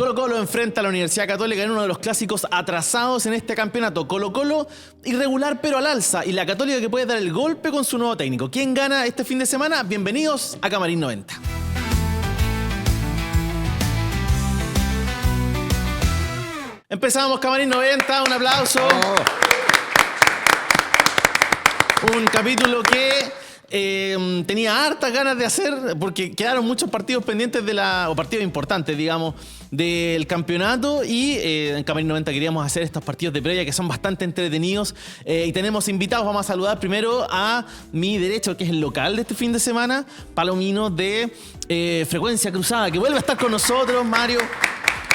Colo-Colo enfrenta a la Universidad Católica en uno de los clásicos atrasados en este campeonato. Colo-Colo irregular pero al alza, y la Católica que puede dar el golpe con su nuevo técnico. ¿Quién gana este fin de semana? Bienvenidos a Camarín 90. Empezamos Camarín 90, un aplauso. Un capítulo que tenía hartas ganas de hacer porque quedaron muchos partidos pendientes o partidos importantes, digamos, del campeonato, y en Camarín 90 queríamos hacer estos partidos de previa que son bastante entretenidos, y tenemos invitados. Vamos a saludar primero a mi derecho, que es el local de este fin de semana, Palomino de Frecuencia Cruzada, que vuelve a estar con nosotros, Mario.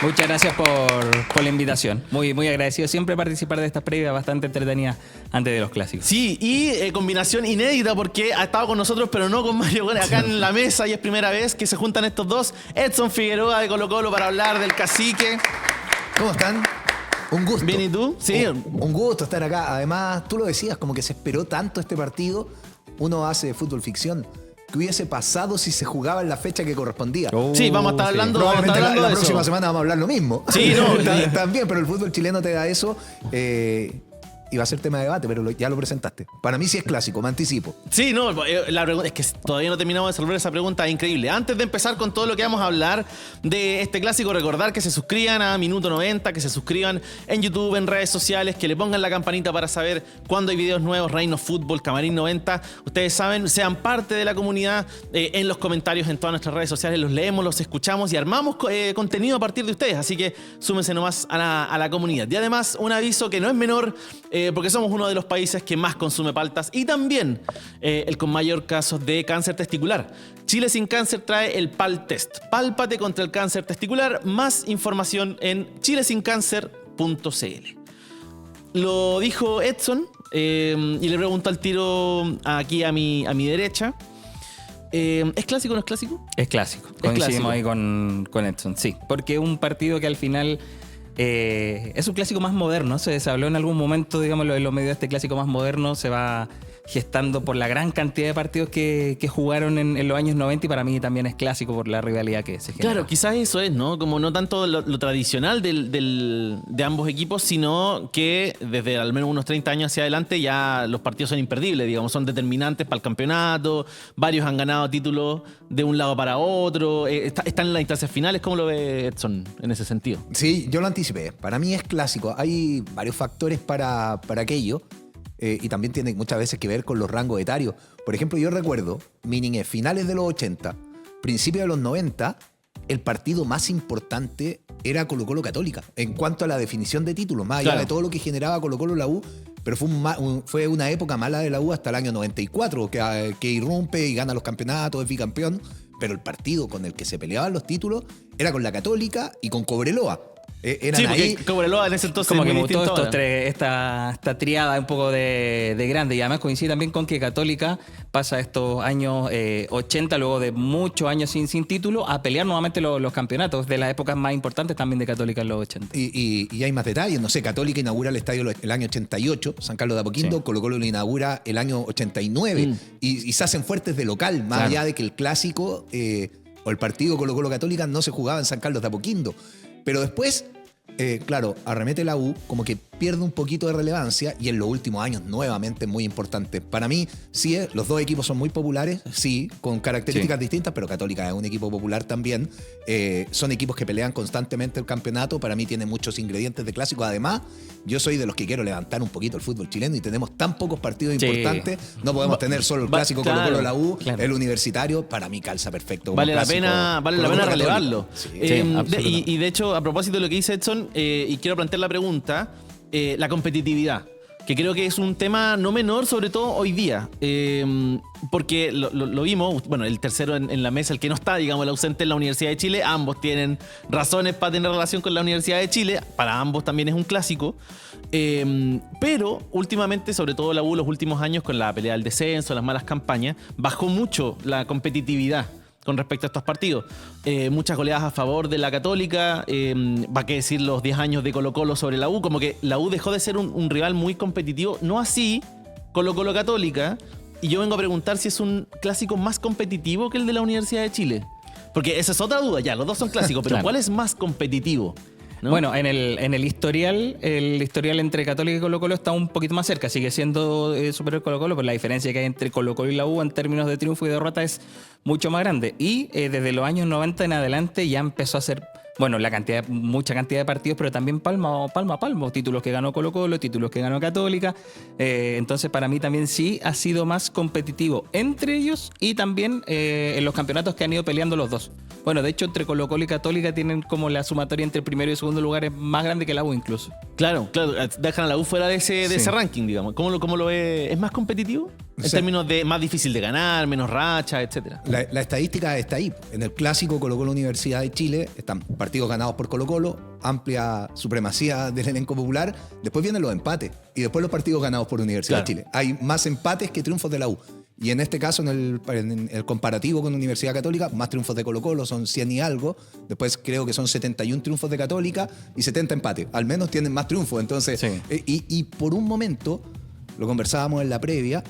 Muchas gracias por la invitación. Muy agradecido siempre participar de estas previas bastante entretenidas antes de los clásicos. Sí, y combinación inédita porque ha estado con nosotros, pero no con Mario Gómez acá en la mesa, y es primera vez que se juntan estos dos. Edson Figueroa de Colo-Colo para hablar del Cacique. ¿Cómo están? Un gusto. ¿Bien y tú? Sí. Un gusto estar acá. Además, tú lo decías, como que se esperó tanto este partido. Uno hace fútbol ficción. ¿Qué hubiese pasado si se jugaba en la fecha que correspondía? Sí, vamos a estar hablando, Probablemente vamos a estar hablando la de próxima eso. semana vamos a hablar lo mismo. Sí, no. También, pero el fútbol chileno te da eso. Y va a ser tema de debate, pero ya lo presentaste. Para mí sí es clásico, me anticipo. Sí, no, la pregunta es que todavía no terminamos de resolver esa pregunta increíble. Antes de empezar con todo lo que vamos a hablar de este clásico, recordar que se suscriban a Minuto 90, que se suscriban en YouTube, en redes sociales, que le pongan la campanita para saber cuándo hay videos nuevos, Reino Fútbol, Camarín 90. Ustedes saben, sean parte de la comunidad, en los comentarios en todas nuestras redes sociales, los leemos, los escuchamos y armamos contenido a partir de ustedes. Así que súmense nomás a la comunidad. Y además, un aviso que no es menor, porque somos uno de los países que más consume paltas y también el con mayor casos de cáncer testicular. Chile Sin Cáncer trae el PAL-Test. Pálpate contra el cáncer testicular. Más información en chilesincancer.cl. Lo dijo Edson, y le pregunto al tiro aquí a mi derecha. ¿Es clásico o no es clásico? Es clásico. Es Coincidimos clásico. ahí con Edson, sí. Porque es un partido que al final es un clásico más moderno. Se habló en algún momento, digamos, en los medios de este clásico más moderno. Se va gestando por la gran cantidad de partidos que jugaron en los años 90, y para mí también es clásico por la rivalidad que se genera. Claro, quizás eso es, ¿no? Como no tanto lo tradicional de ambos equipos, sino que desde al menos unos 30 años hacia adelante ya los partidos son imperdibles, digamos, son determinantes para el campeonato. Varios han ganado títulos de un lado para otro. Están en las instancias finales. ¿Cómo lo ve Edson en ese sentido? Sí, yo lo anticipé. Para mí es clásico. Hay varios factores para aquello. Y también tiene muchas veces que ver con los rangos etarios. Por ejemplo, yo recuerdo, mi niñez, finales de los 80, principios de los 90, el partido más importante era Colo-Colo Católica, en cuanto a la definición de títulos, más allá Claro. de todo lo que generaba Colo-Colo la U, pero fue una época mala de la U hasta el año 94, que irrumpe y gana los campeonatos, es bicampeón, pero el partido con el que se peleaban los títulos era con la Católica y con Cobreloa. Eran Sí, porque ahí. Cobreloa en ese entonces Como es que muy mutó distinto ahora. esta triada un poco de grande, y además coincide también con que Católica pasa estos años 80, luego de muchos años sin título, a pelear nuevamente los campeonatos de las épocas más importantes también de Católica en los 80. Y hay más detalles, no sé, Católica inaugura el estadio el año 88, San Carlos de Apoquindo, Sí. Colo-Colo lo inaugura el año 89, y se hacen fuertes de local, más Claro. allá de que el clásico o el partido Colo-Colo Católica no se jugaba en San Carlos de Apoquindo. Pero después, claro, arremete la U, como que pierde un poquito de relevancia, y en los últimos años nuevamente es muy importante. Para mí, sí, los dos equipos son muy populares, sí, con características distintas, pero Católica es un equipo popular también. Son equipos que pelean constantemente el campeonato. Para mí tiene muchos ingredientes de clásico. Además, yo soy de los que quiero levantar un poquito el fútbol chileno, y tenemos tan pocos partidos Sí. importantes. No podemos tener solo el clásico claro, Colo-Colo la U, claro. el universitario. Para mí calza perfecto como Vale la clásico pena Colo-Colo Católica. relevarlo. Sí. absolutamente. Y de hecho, a propósito de lo que dice Edson, y quiero plantear la pregunta, la competitividad, que creo que es un tema no menor, sobre todo hoy día, porque lo vimos, bueno, el tercero en la mesa, el que no está, digamos, el ausente en la Universidad de Chile. Ambos tienen razones para tener relación con la Universidad de Chile, para ambos también es un clásico, pero últimamente, sobre todo la U, los últimos años, con la pelea del descenso, las malas campañas, bajó mucho la competitividad con respecto a estos partidos. Muchas goleadas a favor de la Católica, va que decir los 10 años de Colo-Colo sobre la U, como que la U dejó de ser un rival muy competitivo, no así Colo-Colo Católica, y yo vengo a preguntar si es un clásico más competitivo que el de la Universidad de Chile. Porque esa es otra duda, ya, los dos son clásicos, pero Claro. ¿cuál es más competitivo? ¿No? Bueno, en el historial entre Católica y Colo-Colo está un poquito más cerca. Sigue siendo superior Colo-Colo, pero la diferencia que hay entre Colo-Colo y la U en términos de triunfo y derrota es mucho más grande. Y desde los años 90 en adelante ya empezó a ser, bueno, mucha cantidad de partidos, pero también palmo a palmo. Títulos que ganó Colo-Colo, títulos que ganó Católica. Entonces, para mí también sí ha sido más competitivo entre ellos y también en los campeonatos que han ido peleando los dos. Bueno, de hecho, entre Colo-Colo y Católica tienen como la sumatoria entre primero y segundo lugar es más grande que la U incluso. Claro, dejan a la U fuera de ese Sí. ranking, digamos. ¿Cómo lo ve? ¿Es más competitivo? En Sí. términos de más difícil de ganar, menos racha, etcétera. La estadística está ahí. En el clásico Colo-Colo Universidad de Chile están partidos ganados por Colo-Colo, amplia supremacía del elenco popular. Después vienen los empates y después los partidos ganados por Universidad Claro. de Chile. Hay más empates que triunfos de la U. Y en este caso, en el comparativo con Universidad Católica, más triunfos de Colo-Colo, son 100 y algo. Después creo que son 71 triunfos de Católica y 70 empates. Al menos tienen más triunfos. Entonces, Sí. y por un momento, lo conversábamos en la previa,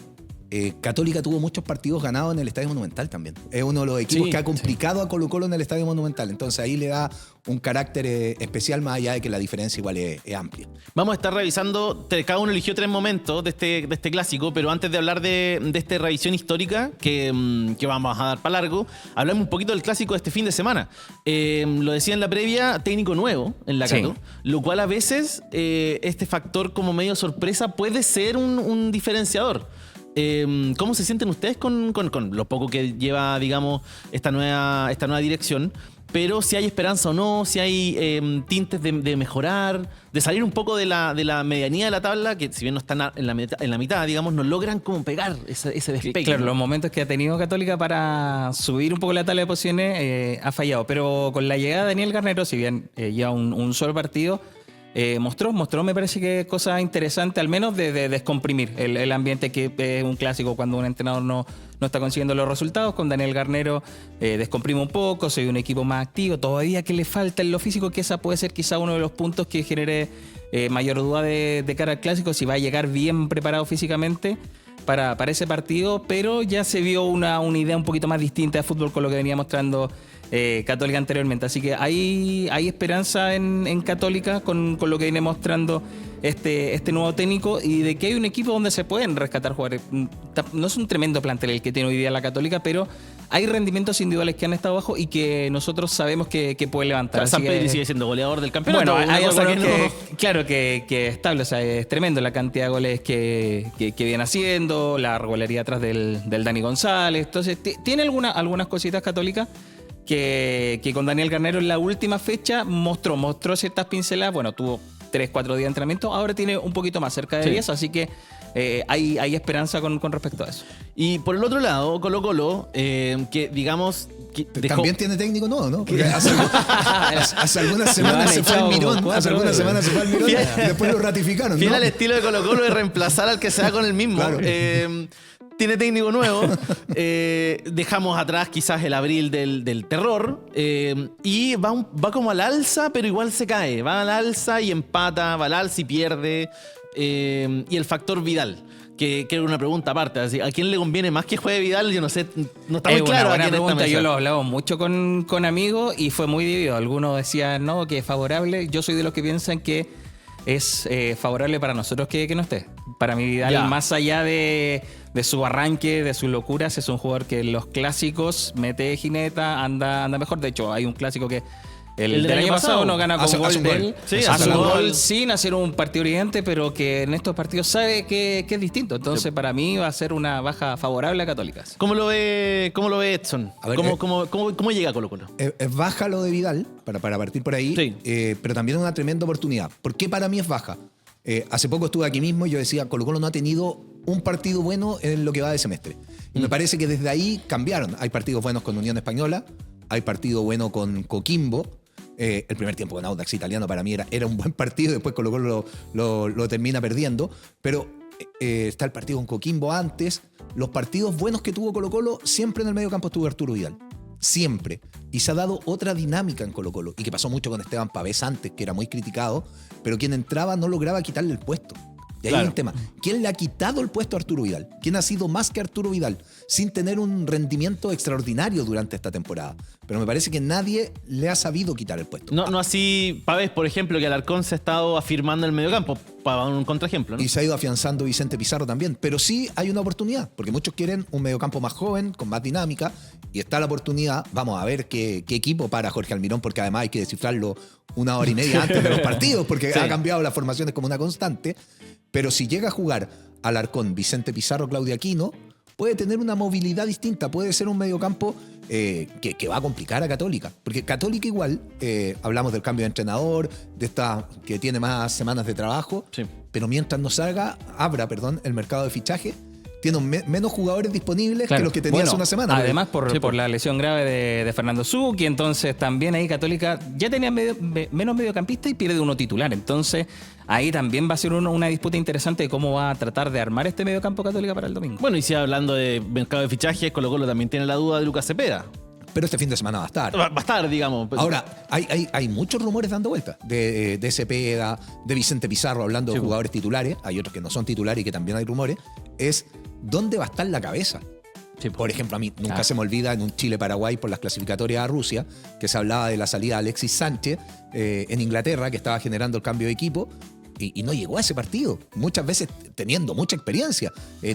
Católica tuvo muchos partidos ganados en el Estadio Monumental también. Es uno de los equipos Sí, que ha complicado a Colo-Colo en el Estadio Monumental. Entonces ahí le da un carácter especial, más allá de que la diferencia igual es amplia. Vamos a estar revisando, cada uno eligió 3 momentos de este clásico, pero antes de hablar de esta revisión histórica que vamos a dar para largo, hablamos un poquito del clásico de este fin de semana. Lo decía en la previa, técnico nuevo en la Sí. Cato, lo cual a veces este factor como medio sorpresa puede ser un diferenciador. ¿Cómo se sienten ustedes con lo poco que lleva, digamos, esta nueva dirección? Pero si hay esperanza o no, si hay tintes de mejorar, de salir un poco de la medianía de la tabla, que si bien no están en la mitad, digamos, no logran como pegar ese despegue. Claro, ¿no? los momentos que ha tenido Católica para subir un poco la tabla de posiciones ha fallado. Pero con la llegada de Daniel Garnero, si bien ya un solo partido, mostró, me parece que cosas interesantes, al menos de descomprimir el ambiente, que es un clásico cuando un entrenador no está consiguiendo los resultados. Con Daniel Garnero descomprime un poco, soy un equipo más activo, todavía que le falta en lo físico, que esa puede ser quizá uno de los puntos que genere mayor duda de cara al clásico, si va a llegar bien preparado físicamente para ese partido, pero ya se vio una idea un poquito más distinta de fútbol con lo que venía mostrando Católica anteriormente. Así que hay esperanza en Católica con lo que viene mostrando este nuevo técnico, y de que hay un equipo donde se pueden rescatar jugadores. No es un tremendo plantel el que tiene hoy día la Católica, pero hay rendimientos individuales que han estado bajo y que nosotros sabemos que puede levantar. San Así Pedro que, sigue siendo goleador del campeonato. bueno, una hay cosa algunos que no- claro, que es estable, o sea, es tremendo la cantidad de goles que viene haciendo, la regularidad atrás del Dani González. Entonces, tiene algunas cositas Católicas que con Daniel Garnero en la última fecha mostró ciertas pinceladas. Bueno, tuvo 3-4 días de entrenamiento, ahora tiene un poquito más, cerca de Sí. 10, así que hay esperanza con respecto a eso. Y por el otro lado, Colo-Colo, que digamos... que dejó- También tiene técnico nuevo, ¿no? Porque hace algunas Lo han semanas se fue al echado como Mirón. 4 Hace algunas veces. semanas se fue al Mirón y después lo ratificaron, Fiel ¿no? al estilo de Colo-Colo de reemplazar al que sea con el mismo. Claro. Tiene técnico nuevo. Dejamos atrás quizás el abril del terror. Y va como al alza, pero igual se cae. Va al alza y empata, va al alza y pierde. Y el factor Vidal, que era una pregunta aparte. Así, ¿a quién le conviene más que juegue Vidal? Yo no sé, no está muy Es claro una aquí buena en esta pregunta. mesa. Yo lo he hablado mucho con amigos y fue muy dividido. Algunos decían no, que es favorable. Yo soy de los que piensan que es favorable para nosotros que no esté. Para mí Vidal, Ya. más allá de su arranque, de sus locuras, es un jugador que en los clásicos mete jineta, anda mejor. De hecho, hay un clásico que el del año pasado no gana con Hace gol un de gol. él. Sí, hace hace un un gol gol. sin hacer un partido brillante, pero que en estos partidos sabe que es distinto. Entonces, para mí va a ser una baja favorable a Católicas. ¿Cómo lo ve Edson? A ver, ¿Cómo llega Colo-Colo? Es baja lo de Vidal, para partir por ahí, Sí. pero también es una tremenda oportunidad. ¿Por qué para mí es baja? Hace poco estuve aquí mismo y yo decía, Colo-Colo no ha tenido un partido bueno en lo que va de semestre. Y me parece que desde ahí cambiaron. Hay partidos buenos con Unión Española, hay partido bueno con Coquimbo. El primer tiempo con Audax Italiano para mí era un buen partido, después Colo-Colo lo termina perdiendo. Pero está el partido con Coquimbo antes. Los partidos buenos que tuvo Colo-Colo, siempre en el medio campo estuvo Arturo Vidal. Siempre. Y se ha dado otra dinámica en Colo-Colo. Y que pasó mucho con Esteban Pavés antes, que era muy criticado, pero quien entraba no lograba quitarle el puesto. Y ahí hay un tema. ¿Quién le ha quitado el puesto a Arturo Vidal? ¿Quién ha sido más que Arturo Vidal? Sin tener un rendimiento extraordinario durante esta temporada. Pero me parece que nadie le ha sabido quitar el puesto. No así, Pavés, por ejemplo, que Alarcón se ha estado afirmando en el mediocampo, para un contraejemplo, ¿no? Y se ha ido afianzando Vicente Pizarro también. Pero sí hay una oportunidad, porque muchos quieren un mediocampo más joven, con más dinámica, y está la oportunidad. Vamos a ver qué equipo para Jorge Almirón, porque además hay que descifrarlo 1 hora y media antes de los partidos, porque ha cambiado las formaciones como una constante. Pero si llega a jugar Alarcón, Vicente Pizarro, Claudio Aquino, puede tener una movilidad distinta, puede ser un mediocampo que va a complicar a Católica. Porque Católica igual, hablamos del cambio de entrenador, de esta que tiene más semanas de trabajo, pero mientras no abra el mercado de fichaje, tiene menos jugadores disponibles que los que tenía hace una semana. Además, por la lesión grave de Fernando Zucchi, entonces también ahí Católica ya tenía menos mediocampistas y pierde uno titular. Entonces, ahí también va a ser una disputa interesante de cómo va a tratar de armar este mediocampo Católica para el domingo. Bueno, y si hablando de mercado de fichajes, Colo-Colo también tiene la duda de Lucas Cepeda. Pero este fin de semana va a estar. Va a estar, digamos. Ahora, hay muchos rumores dando vueltas de Cepeda, de Vicente Pizarro, hablando de jugadores titulares. Hay otros que no son titulares y que también hay rumores. Es dónde va a estar la cabeza. Por ejemplo, a mí nunca se me olvida en un Chile-Paraguay por las clasificatorias a Rusia, que se hablaba de la salida de Alexis Sánchez en Inglaterra, que estaba generando el cambio de equipo. Y no llegó a ese partido. Muchas veces, teniendo mucha experiencia,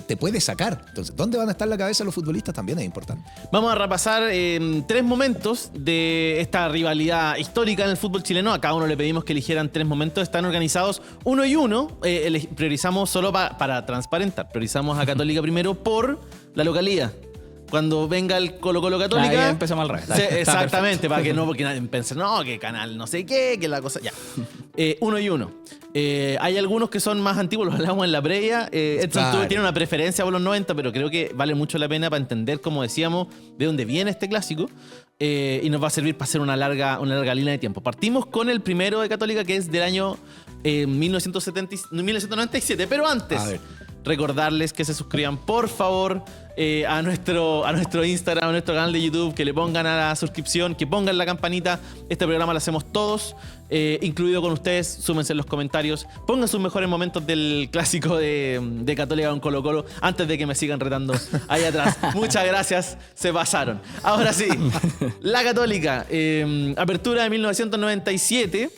te puede sacar. Entonces, ¿dónde van a estar la cabeza los futbolistas? También es importante. Vamos a repasar 3 momentos de esta rivalidad histórica en el fútbol chileno. A cada uno le pedimos que eligieran 3 momentos. Están organizados 1 y 1. Priorizamos solo para transparentar. Priorizamos a Católica primero por la localidad. Cuando venga el Colo-Colo Católica. Ya empezamos al revés. Exactamente, para que porque nadie piense, no, que canal no sé qué, que la cosa. Ya. 1 y 1. Hay algunos que son más antiguos, los hablamos en la previa. Edson tiene una preferencia por los 90, pero creo que vale mucho la pena para entender, como decíamos, de dónde viene este clásico. Y nos va a servir para hacer una larga línea de tiempo. Partimos con el primero de Católica, que es del año 1997. Pero antes, recordarles que se suscriban, por favor, a nuestro Instagram, a nuestro canal de YouTube, que le pongan a la suscripción, que pongan la campanita. Este programa lo hacemos todos, incluido con ustedes. Súmense en los comentarios, pongan sus mejores momentos del clásico de Católica con Colo-Colo antes de que me sigan retando ahí atrás. Muchas gracias, se pasaron. Ahora sí, la Católica, apertura de 1997,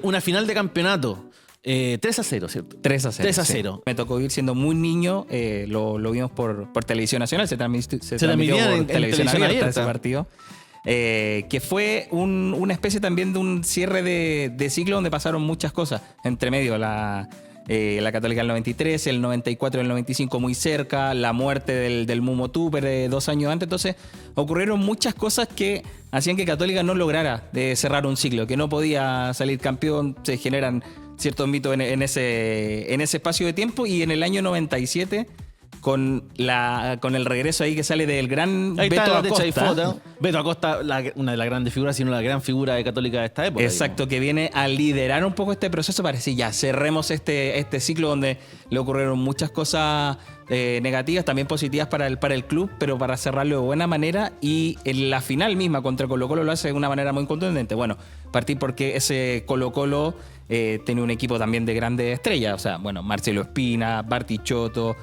una final de campeonato. 3-0, ¿cierto? 3-0. 3-0. Sí. Me tocó ir siendo muy niño, lo vimos por Televisión Nacional, se transmitió en televisión abierta ese abierta. Partido. Que fue una especie también de un cierre de ciclo donde pasaron muchas cosas. Entre medio, la Católica del 93, el 94 y el 95 muy cerca, la muerte del Mumo Tupper 2 años antes. Entonces ocurrieron muchas cosas que hacían que Católica no lograra cerrar un ciclo, que no podía salir campeón. Se generan ciertos mitos en ese espacio de tiempo, y en el año 97 con el regreso ahí que sale del gran Beto Acosta. Beto Acosta, una de las grandes figuras, sino la gran figura de Católica de esta época. Exacto, digamos, que viene a liderar un poco este proceso para decir, ya, cerremos este ciclo donde le ocurrieron muchas cosas negativas, también positivas para el club, pero para cerrarlo de buena manera. Y en la final misma contra Colo-Colo lo hace de una manera muy contundente. Bueno, partir porque ese Colo-Colo tiene un equipo también de grandes estrellas. O sea, bueno, Marcelo Espina, Bartichotto,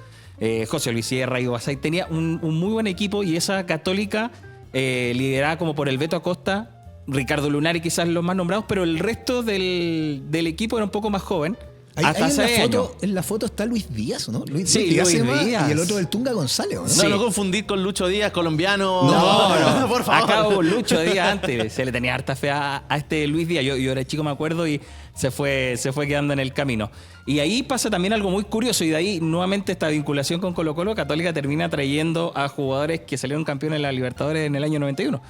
José Luis Sierra, Ivo Basay. Tenía un muy buen equipo, y esa Católica liderada como por el Beto Acosta, Ricardo Lunari quizás los más nombrados, pero el resto del equipo era un poco más joven. Hasta en la foto está Luis Díaz, ¿no? Luis Díaz. Y el otro el Tunga González, ¿no? No confundir con Lucho Díaz, colombiano. No, por favor. Acá Lucho Díaz antes. Se le tenía harta fe a este Luis Díaz. Yo era chico, me acuerdo, y se fue quedando en el camino. Y ahí pasa también algo muy curioso, y de ahí nuevamente esta vinculación con Colo-Colo. Católica termina trayendo a jugadores que salieron campeones en la Libertadores en el año 91.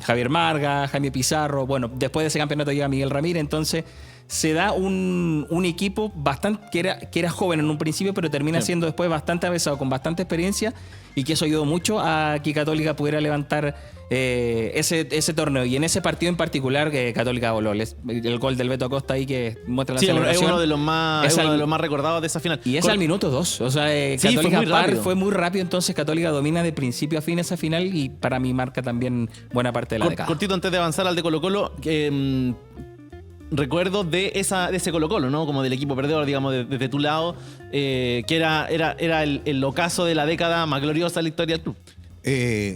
Javier Marga, Jaime Pizarro. Bueno, después de ese campeonato llega Miguel Ramírez. Entonces se da un equipo bastante que era joven en un principio, pero termina siendo después bastante avesado, con bastante experiencia, y que eso ayudó mucho a que Católica pudiera levantar ese torneo. Y en ese partido en particular, Católica voló. El gol del Beto Acosta ahí que muestra la celebración. Es uno de los más recordados de esa final. Y es al minuto 2. O sea, Católica fue muy rápido. Entonces Católica domina de principio a fin esa final, y para mí marca también buena parte de la década. Cortito antes de avanzar al de Colo-Colo, recuerdos de ese Colo-Colo, ¿no? Como del equipo perdedor, digamos, desde tu lado, que era el ocaso de la década más gloriosa de la historia del club.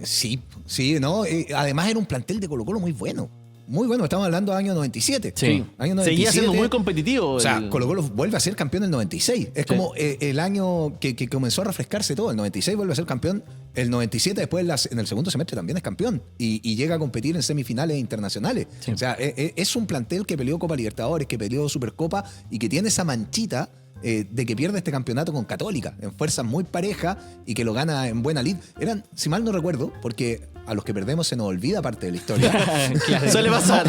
Sí, ¿no? Además era un plantel de Colo-Colo muy bueno. Muy bueno, estamos hablando del año 97. Sí. Año 97. Seguía siendo muy competitivo. O sea, Colo-Colo vuelve a ser campeón el 96. Es como el año que comenzó a refrescarse todo. El 96 vuelve a ser campeón. El 97 después en el segundo semestre también es campeón. Y llega a competir en semifinales internacionales. Sí. O sea, es un plantel que peleó Copa Libertadores, que peleó Supercopa y que tiene esa manchita de que pierde este campeonato con Católica, en fuerzas muy parejas y que lo gana en buena lid. Eran, si mal no recuerdo, porque a los que perdemos se nos olvida parte de la historia. Claro. Suele pasar.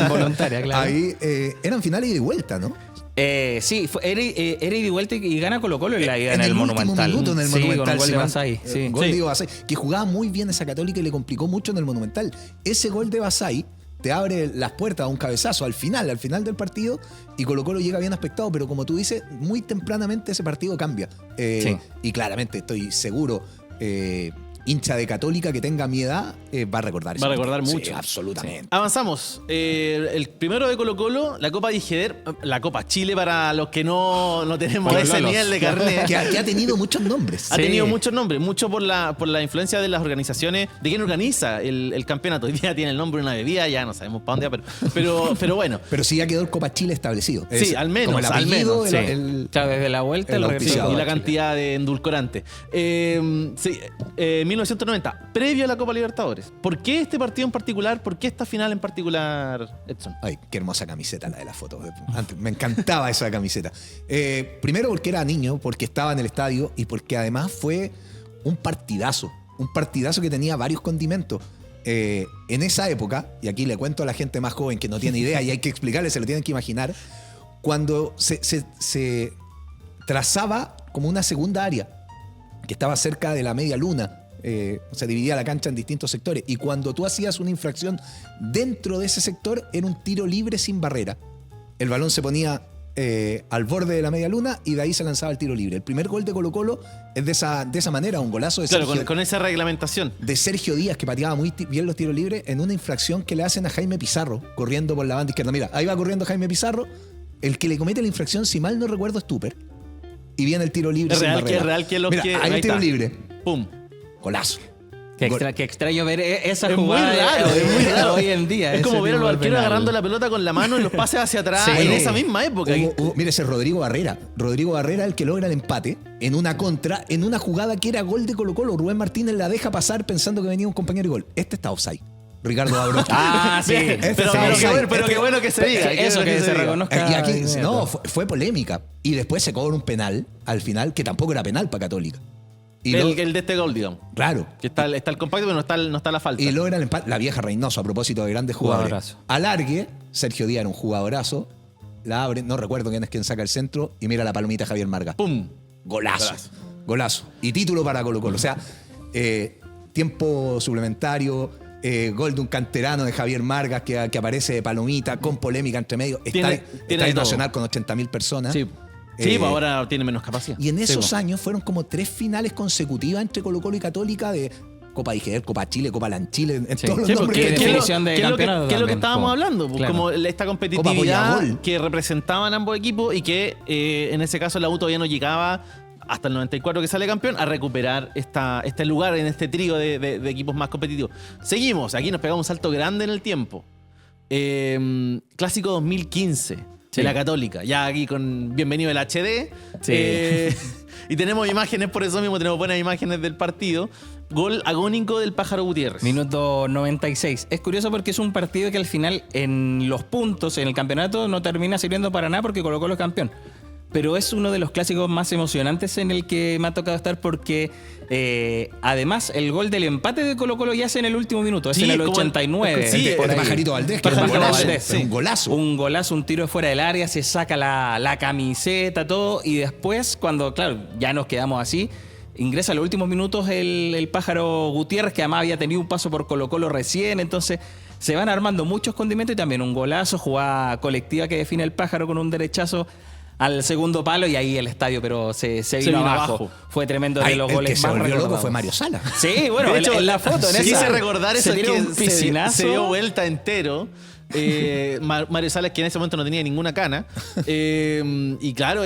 Voluntaria, claro. Ahí eran finales y de vuelta, ¿no? Sí, era ida y vuelta y gana Colo-Colo en la ida en el En Monumental. el último minuto en el Monumental. Con un gol de Basay. Sí. Gol de Basay, que jugaba muy bien esa Católica y le complicó mucho en el Monumental. Ese gol de Basay te abre las puertas a un cabezazo al final del partido, y Colo-Colo llega bien aspectado, pero como tú dices, muy tempranamente ese partido cambia. Sí. Y claramente estoy seguro, hincha de Católica que tenga mi edad va a recordar eso. Va a recordar mucho. Sí, absolutamente. Sí. Avanzamos. El primero de Colo-Colo, la Copa Dijer, la Copa Chile para los que no tenemos ese nivel de carnet. que ha tenido muchos nombres. Ha tenido muchos nombres, mucho por la influencia de las organizaciones, de quién organiza el campeonato. Hoy día tiene el nombre de una bebida, ya no sabemos para dónde, pero bueno. Pero sí ya quedó el Copa Chile establecido. Sí, al menos. Como el apellido, sí. Claro, desde la vuelta el y la cantidad de endulcorante. 1990, previo a la Copa Libertadores. ¿Por qué este partido en particular? ¿Por qué esta final en particular, Edson? Ay, qué hermosa camiseta la de la foto. Me encantaba esa camiseta. Primero porque era niño, porque estaba en el estadio y porque además fue un partidazo. Un partidazo que tenía varios condimentos. En esa época, y aquí le cuento a la gente más joven que no tiene idea y hay que explicarle, se lo tienen que imaginar, cuando se trazaba como una segunda área que estaba cerca de la media luna. Se dividía la cancha en distintos sectores, y cuando tú hacías una infracción dentro de ese sector era un tiro libre sin barrera. El balón se ponía al borde de la media luna y de ahí se lanzaba el tiro libre. El primer gol de Colo-Colo es de esa manera, un golazo de Sergio. Claro, con esa reglamentación. De Sergio Díaz, que pateaba muy bien los tiros libres, en una infracción que le hacen a Jaime Pizarro, corriendo por la banda izquierda. Mira, ahí va corriendo Jaime Pizarro, el que le comete la infracción, si mal no recuerdo, es Tupper. Y viene el tiro libre sin barrera. Es real que los Mira, que... ahí el tiro libre. ¡Pum! Golazo. Qué extraño ver esa es jugada. Es muy raro. Hoy en día. Es como ver a los arqueros agarrando la pelota con la mano y los pases hacia atrás en esa misma época. Mire ese Rodrigo Barrera. Rodrigo Barrera, el que logra el empate en una contra, en una jugada que era gol de Colo-Colo. Rubén Martínez la deja pasar pensando que venía un compañero de gol. Este está offside. Ricardo Abreu. Sí. Pero qué bueno que se diga. Eso que se reconozca. Y aquí, no, fue polémica. Y después se cobra un penal al final, que tampoco era penal para Católica. Y el de este gol, digamos. Claro. Que está el compacto, pero no está la falta. Y logra el empate. La vieja Reynoso, a propósito de grandes jugadores. Jugadorazo. Alargue, Sergio Díaz era un jugadorazo. La abre, no recuerdo quién es quien saca el centro, y mira la palomita Javier Marga. ¡Pum! Golazo. Y título para Colo-Colo. O sea, tiempo suplementario, gol de un canterano de Javier Margas que aparece de palomita, con polémica entre medio. Estadio Nacional con 80.000 personas. Sí. Sí, pues ahora tiene menos capacidad. Y en esos años fueron como 3 finales consecutivas entre Colo-Colo y Católica de Copa Dijer, Copa Chile, Copa Lanchile, en todos los nombres. ¿Qué definición de campeonato? ¿Qué es lo que estábamos hablando? Pues claro. Como esta competitividad que representaban ambos equipos y que en ese caso la U todavía no llegaba hasta el 94 que sale campeón a recuperar este lugar en este trío de equipos más competitivos. Seguimos, aquí nos pegamos un salto grande en el tiempo. Clásico 2015. De la Católica, ya aquí con bienvenido el HD. Sí. Y tenemos imágenes, por eso mismo tenemos buenas imágenes del partido. Gol agónico del Pájaro Gutiérrez. Minuto 96. Es curioso porque es un partido que al final en los puntos, en el campeonato, no termina sirviendo para nada porque Colo-Colo es campeón. Pero es uno de los clásicos más emocionantes en el que me ha tocado estar porque además el gol del empate de Colo-Colo ya es en el último minuto, es en el 89. El de Pajarito Valdés, que un golazo. Un golazo, un tiro de fuera del área, se saca la camiseta, todo, y después cuando, claro, ya nos quedamos así, ingresa en los últimos minutos el Pájaro Gutiérrez, que además había tenido un paso por Colo-Colo recién, entonces se van armando muchos condimentos y también un golazo, jugada colectiva que define el Pájaro con un derechazo al segundo palo y ahí el estadio pero se vino abajo. Fue tremendo de los goles más recordados. El que se volvió loco fue Mario Sala. Sí, bueno, de hecho, en la foto en quise esa recordar eso, se que un piscinazo. se dio vuelta entero. Mario Salas, que en ese momento no tenía ninguna cana. Y claro,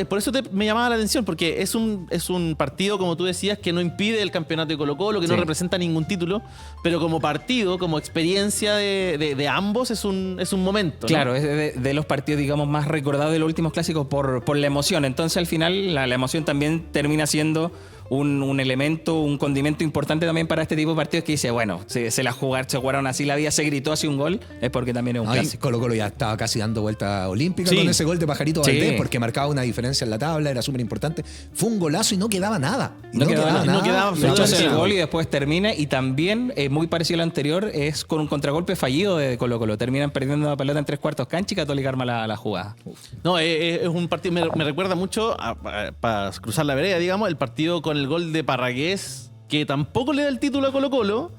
por eso me llamaba la atención, porque es un partido, como tú decías, que no impide el campeonato de Colo-Colo, que no representa ningún título, pero como partido, como experiencia de ambos, es un momento, ¿no? Claro, es de los partidos, digamos, más recordados de los últimos clásicos por la emoción. Entonces, al final, la emoción también termina siendo un elemento, un condimento importante también para este tipo de partidos que dice, bueno, se jugaron así la vida, se gritó hacia un gol, es porque también es un clásico. Colo-Colo ya estaba casi dando vuelta olímpica con ese gol de Pajarito Valdés, porque marcaba una diferencia en la tabla, era súper importante. Fue un golazo y no quedaba nada. No quedaba nada. El gol y después termina, y también, muy parecido al anterior, es con un contragolpe fallido de Colo-Colo. Terminan perdiendo la pelota en 3/4 cancha y Católica arma la jugada. No, es un partido, me recuerda mucho, para cruzar la vereda, digamos, el partido con el gol de Parragués, que tampoco le da el título a Colo-Colo,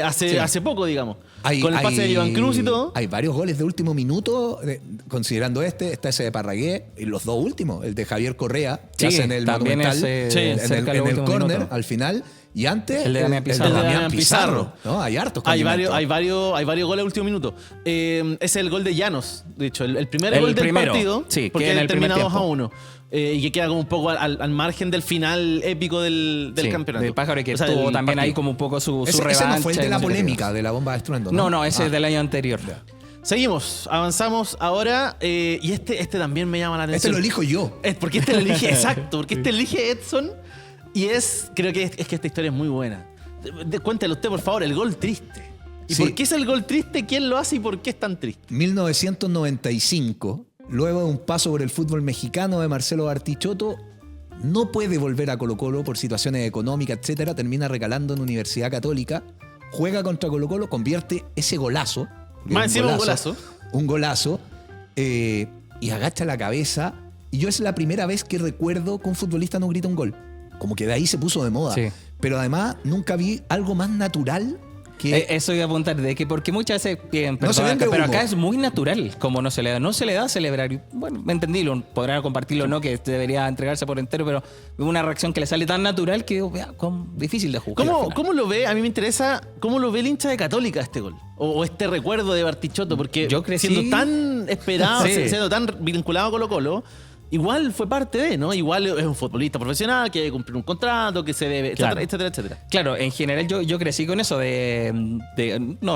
hace poco, digamos. Con el pase de Iván Cruz y todo. Hay varios goles de último minuto, considerando está ese de Parragués, y los dos últimos, el de Javier Correa, que hace en el Monumental, en el córner, al final, y antes el de Damián Pizarro. ¿No? Hay hartos condimentos. Hay varios goles de último minuto. Es el gol de Llanos, de hecho, el primer gol del partido, porque termina 2-1. Y que queda como un poco al margen del final épico del campeonato. Del Pájaro, que estuvo también ahí como un poco su revancha. Ese no fue el de la polémica, de la bomba de estruendo, ¿no? No, ese es del año anterior. Seguimos, avanzamos ahora, y este también me llama la atención. Este lo elijo yo. Porque este lo elige, exacto, porque este elige Edson, y creo que es que esta historia es muy buena. Cuéntelo usted, por favor, el gol triste. ¿Y por qué es el gol triste? ¿Quién lo hace y por qué es tan triste? 1995... Luego de un paso por el fútbol mexicano de Marcelo Bartichotto, no puede volver a Colo-Colo por situaciones económicas, etcétera. Termina recalando en Universidad Católica, juega contra Colo-Colo, convierte ese golazo. Más encima un golazo. Y agacha la cabeza. Y yo es la primera vez que recuerdo que un futbolista no grita un gol. Como que de ahí se puso de moda. Sí. Pero además nunca vi algo más natural. Eso iba a apuntar, de que porque muchas veces pero acá es muy natural, como no se le da a celebrar. Bueno, me entendí, podrán compartirlo o no, que debería entregarse por entero, pero es una reacción que le sale tan natural que difícil de jugar. ¿Cómo lo ve? A mí me interesa cómo lo ve el hincha de Católica este gol. O este recuerdo de Bartichotto, porque yo crecí siendo tan esperado, siendo tan vinculado a Colo-Colo, igual fue parte de, ¿no? Igual es un futbolista profesional que debe cumplir un contrato, que se debe, etcétera, etcétera. Claro, en general yo crecí con eso no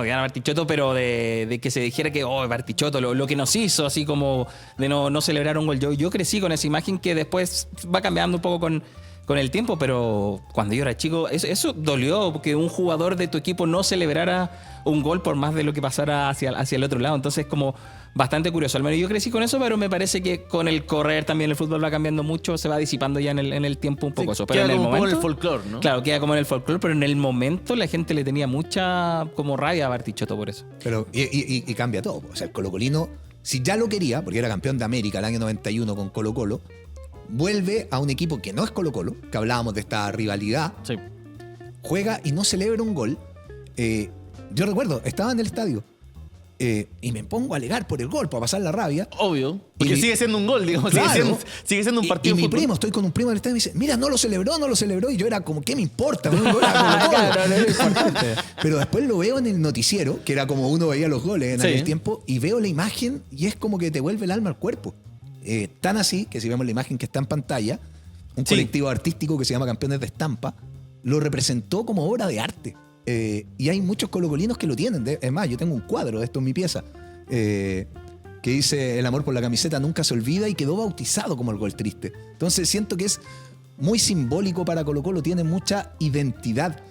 de Bartichotto, pero de que se dijera que, Bartichotto, lo que nos hizo, así como de no celebrar un gol. Yo crecí con esa imagen que después va cambiando un poco con el tiempo, pero cuando yo era chico, eso dolió, que un jugador de tu equipo no celebrara un gol por más de lo que pasara hacia el otro lado. Entonces, como bastante curioso. Al menos yo crecí con eso, pero me parece que con el correr también el fútbol va cambiando mucho, se va disipando ya en el tiempo un poco eso. Pero queda en el como momento, el folclore, ¿no? Claro, queda como en el folclore, pero en el momento la gente le tenía mucha como rabia a Bartichotto por eso. Pero y cambia todo. O sea, el colocolino, si ya lo quería, porque era campeón de América el año 91 con Colo-Colo, vuelve a un equipo que no es Colo-Colo, que hablábamos de esta rivalidad, juega y no celebra un gol. Yo recuerdo, estaba en el estadio y me pongo a alegar por el gol, para pasar la rabia. Obvio, porque sigue siendo un gol, digamos, claro, sigue siendo un partido de fútbol. Estoy con un primo en el estadio y me dice, mira, no lo celebró, y yo era como, ¿qué me importa? Un gol Pero después lo veo en el noticiero, que era como uno veía los goles en aquel tiempo, y veo la imagen y es como que te vuelve el alma al cuerpo. Tan así que si vemos la imagen que está en pantalla, un colectivo artístico que se llama Campeones de Estampa lo representó como obra de arte. Y hay muchos colocolinos que lo tienen. Es más, yo tengo un cuadro de esto en mi pieza que dice: el amor por la camiseta nunca se olvida, y quedó bautizado como el gol triste. Entonces siento que es muy simbólico para Colo-Colo, tiene mucha identidad,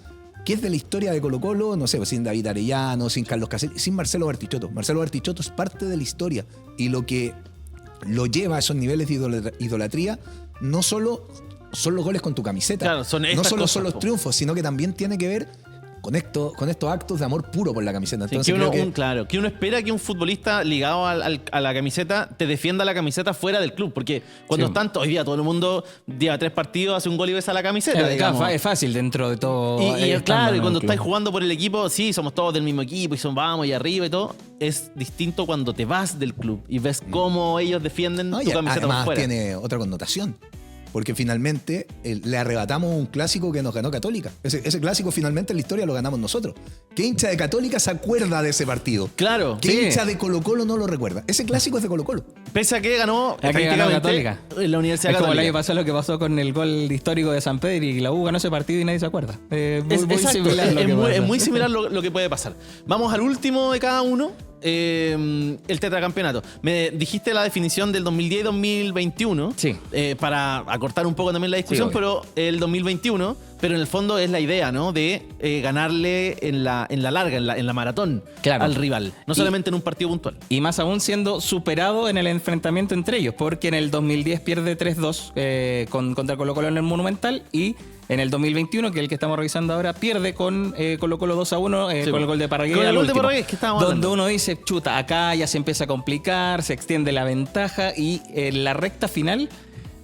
que es de la historia de Colo-Colo, no sé, sin David Arellano, sin Carlos Caselli, sin Marcelo Bartichotto. Marcelo Bartichotto es parte de la historia, y lo que lo lleva a esos niveles de idolatría no solo son los goles con tu camiseta, claro, no solo son los triunfos, sino que también tiene que ver con estos actos de amor puro por la camiseta. Entonces, que uno espera que un futbolista ligado a la camiseta te defienda la camiseta fuera del club, porque cuando están hoy día todo el mundo lleva 3 partidos, hace un gol y besa la camiseta. Es fácil dentro de todo. Y cuando estáis jugando por el equipo, sí, somos todos del mismo equipo y vamos y arriba y todo. Es distinto cuando te vas del club y ves cómo ellos defienden tu camiseta por fuera. Además tiene otra connotación. porque finalmente le arrebatamos un clásico que nos ganó Católica. Ese clásico finalmente en la historia lo ganamos nosotros. ¿Qué hincha de Católica se acuerda de ese partido? Claro. ¿Qué Sí. hincha de Colo-Colo no lo recuerda? Ese clásico es de Colo-Colo. Pese a que ganó A que ganó Católica. en la Universidad Es como el Católica. año pasado lo que pasó con el gol histórico de San Pedro y la U ganó ese partido y nadie se acuerda. Exacto, similar lo que es pasa. muy similar lo que puede pasar. Vamos al último de cada uno. El tetracampeonato. Me dijiste la definición del 2010 y 2021. Sí. Para acortar un poco también la discusión, Sí, pero el 2021, pero en el fondo es la idea, ¿no? De ganarle en la larga, en la maratón, Claro. al rival. No solamente en un partido puntual. Y más aún siendo superado en el enfrentamiento entre ellos, porque en el 2010 pierde 3-2 contra Colo-Colo en el Monumental y en el 2021, que es el que estamos revisando ahora, pierde con Colo-Colo 2-1 Sí, con el gol de Parragués. con el al gol de último. Parragués que estábamos Donde hablando. uno dice, chuta, acá ya se empieza a complicar, se extiende la ventaja y en la recta final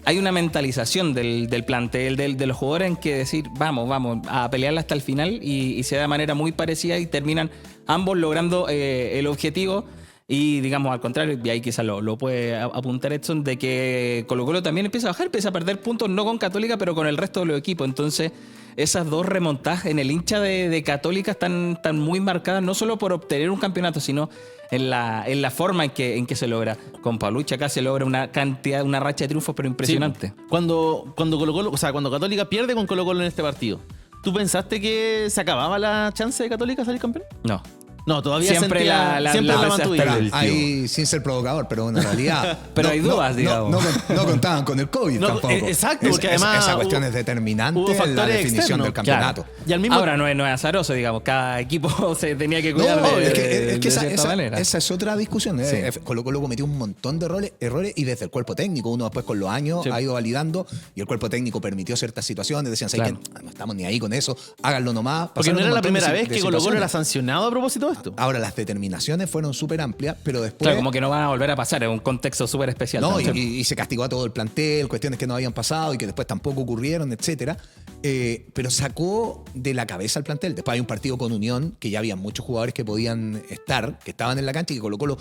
hay una mentalización del plantel, de los jugadores en que decir, vamos a pelearla hasta el final y se da de manera muy parecida y terminan ambos logrando el objetivo. Y digamos al contrario, y ahí quizás lo puede apuntar Edson, de que Colo-Colo también empieza a bajar, empieza a perder puntos, no con Católica, pero con el resto de los equipos. Entonces, esas dos remontadas en el hincha de Católica están muy marcadas, no solo por obtener un campeonato, sino en la forma en que se logra. Con Paulucci acá se logra una racha de triunfos, pero impresionante. Sí. Cuando Colo-Colo, o sea, cuando Católica pierde con Colo-Colo en este partido, ¿tú pensaste que se acababa la chance de Católica de salir campeón? No. No, todavía Siempre sentía, la siempre la base hasta mantuvieron. el- Ahí, sin ser provocador, pero en realidad. Pero hay dudas, digamos. No contaban con el COVID No, tampoco. exacto, porque además esa cuestión hubo- es determinante hubo en la factores definición externos. del campeonato. Y al mismo Ahora no es azaroso, digamos, cada equipo se tenía que cuidar No, de, es que de cierta esa manera. es otra discusión. Sí. Colo-Colo cometió un montón de errores y desde el cuerpo técnico, uno después con los años Sí. ha ido validando y el cuerpo técnico permitió ciertas situaciones, decían, Claro. que no estamos ni ahí con eso, háganlo nomás. Porque Pasaron no era un la montón de primera vez de que Colo-Colo situaciones. era sancionado a propósito de esto. Ahora, las determinaciones fueron súper amplias, pero después... Claro, como que no van a volver a pasar, es un contexto súper especial. No, también. y se castigó a todo el plantel, cuestiones que no habían pasado y que después tampoco ocurrieron, etcétera. Pero sacó de la cabeza al plantel. Después hay un partido con Unión, que ya había muchos jugadores que podían estar, que estaban en la cancha y que Colo-Colo,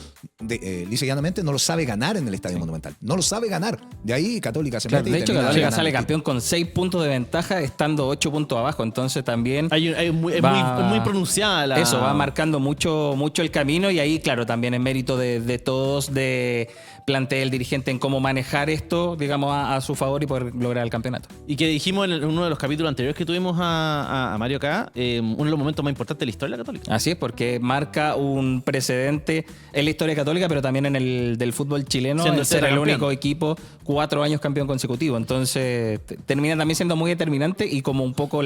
lisa y llanamente, no lo sabe ganar en el Estadio Monumental. No lo sabe ganar. De ahí Católica se Claro, mete y de hecho, termina Católica ganando sale el campeón con 6 puntos de ventaja, estando 8 puntos abajo. Entonces también Es muy pronunciada la... eso va marcando mucho el camino. Y ahí, claro, también es mérito de todos, de plantel, dirigente, en cómo manejar esto, digamos, a su favor y poder lograr el campeonato. Y que dijimos en uno de los capítulos anteriores que tuvimos a Mario acá, uno de los momentos más importantes de la historia de la Católica. Así es, porque marca un precedente en la historia católica, pero también en el del fútbol chileno, Siendo el el ser el tetracampeón. único equipo 4 años campeón consecutivo. Entonces, termina también siendo muy determinante y como un poco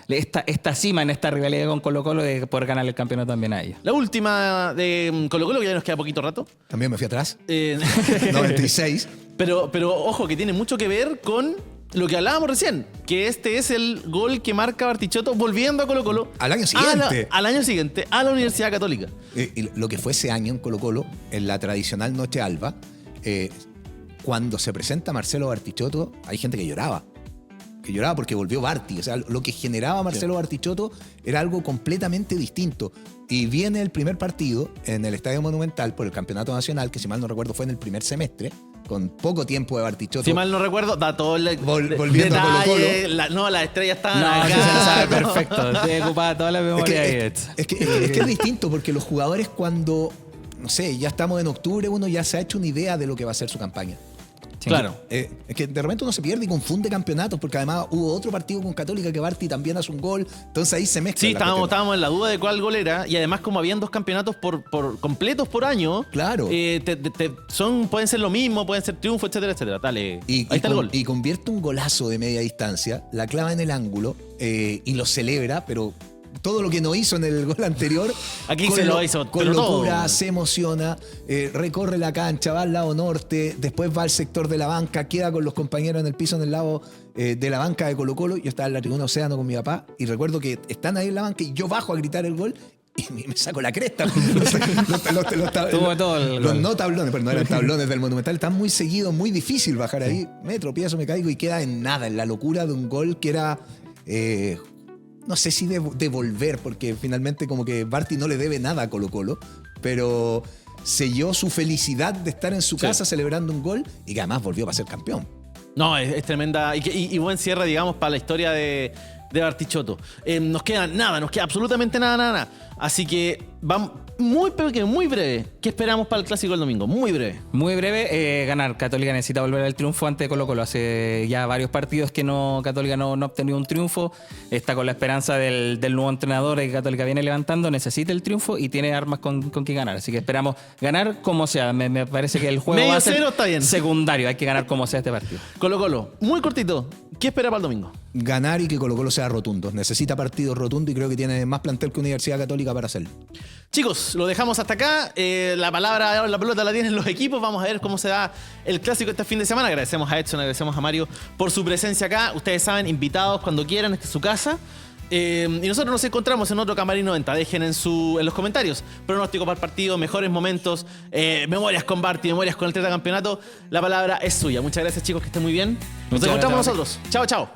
esta cima en esta rivalidad con Colo-Colo de poder ganar el campeonato también a ella. La última de Colo-Colo, que ya nos queda poquito rato. También me fui atrás. 96. 96. Pero ojo, que tiene mucho que ver con lo que hablábamos recién, que este es el gol que marca Bartichotto volviendo a Colo-Colo. Al año siguiente. Al año siguiente, a la Universidad Católica. Y lo que fue ese año en Colo-Colo, en la tradicional Noche Alba, cuando se presenta Marcelo Bartichotto, hay gente que lloraba porque volvió Barti. O sea, lo que generaba Marcelo Bartichotto era algo completamente distinto. Y viene el primer partido en el Estadio Monumental por el Campeonato Nacional, que si mal no recuerdo fue en el primer semestre, con poco tiempo de Bartichotto. Si mal no recuerdo, da todo el Volviendo a Colo-Colo. No, las estrellas estaban No, acá. sí se lo sabe perfecto. Te ocupaba toda la memoria ahí. Es que es distinto porque los jugadores cuando, no sé, ya estamos en octubre, uno ya se ha hecho una idea de lo que va a ser su campaña. Sí. Claro. Es que de repente uno se pierde y confunde campeonatos porque además hubo otro partido con Católica que Barti también hace un gol, entonces ahí se mezcla. Sí, estábamos en la duda de cuál gol era. Y además, como habían 2 campeonatos por completos por año, Claro. pueden ser lo mismo, pueden ser triunfo, etcétera, etcétera. Dale, ahí está el gol. Y convierte un golazo de media distancia, la clava en el ángulo y lo celebra, pero todo lo que no hizo en el gol anterior, Aquí con se lo hizo, con pero locura, todo. se emociona, recorre la cancha, va al lado norte, después va al sector de la banca, queda con los compañeros en el piso en el lado de la banca de Colo-Colo. Yo estaba en la tribuna Océano con mi papá y recuerdo que están ahí en la banca y yo bajo a gritar el gol y me saco la cresta. Tuvo todo el los gol. no tablones, pero no eran tablones del Monumental, están muy seguidos, muy difícil bajar ahí. Me tropiezo, me caigo y queda en nada, en la locura de un gol que era... no sé si devolver, porque finalmente como que Barti no le debe nada a Colo-Colo, pero selló su felicidad de estar en su casa celebrando un gol y que además volvió para ser campeón. No, es tremenda y buen cierre, digamos, para la historia de Bartichotto. Nos queda absolutamente nada. Así que vamos muy breve. ¿Qué esperamos para el clásico del domingo? Muy breve. Muy breve, ganar. Católica necesita volver al triunfo ante Colo-Colo. Hace ya varios partidos que Católica no ha obtenido un triunfo. Está con la esperanza del nuevo entrenador que Católica viene levantando. Necesita el triunfo y tiene armas con que ganar. Así que esperamos ganar como sea. Me parece que el juego Medio va a ser cero está bien. secundario. Hay que ganar como sea este partido. Colo-Colo, muy cortito. ¿Qué espera para el domingo? Ganar y que Colo-Colo sea rotundo. Necesita partidos rotundos y creo que tiene más plantel que Universidad Católica para hacerlo. Chicos, lo dejamos hasta acá. La pelota la tienen los equipos. Vamos a ver cómo se da el clásico este fin de semana. Agradecemos a Edson, agradecemos a Mario por su presencia acá. Ustedes saben, invitados cuando quieran, esta es su casa. Y nosotros nos encontramos en otro Camarín 90. Dejen en los comentarios pronóstico para el partido, mejores momentos, memorias con Barty, memorias con el tetracampeonato. La palabra es suya. Muchas gracias, chicos, que estén muy bien. Nos encontramos nosotros. Chao, chao.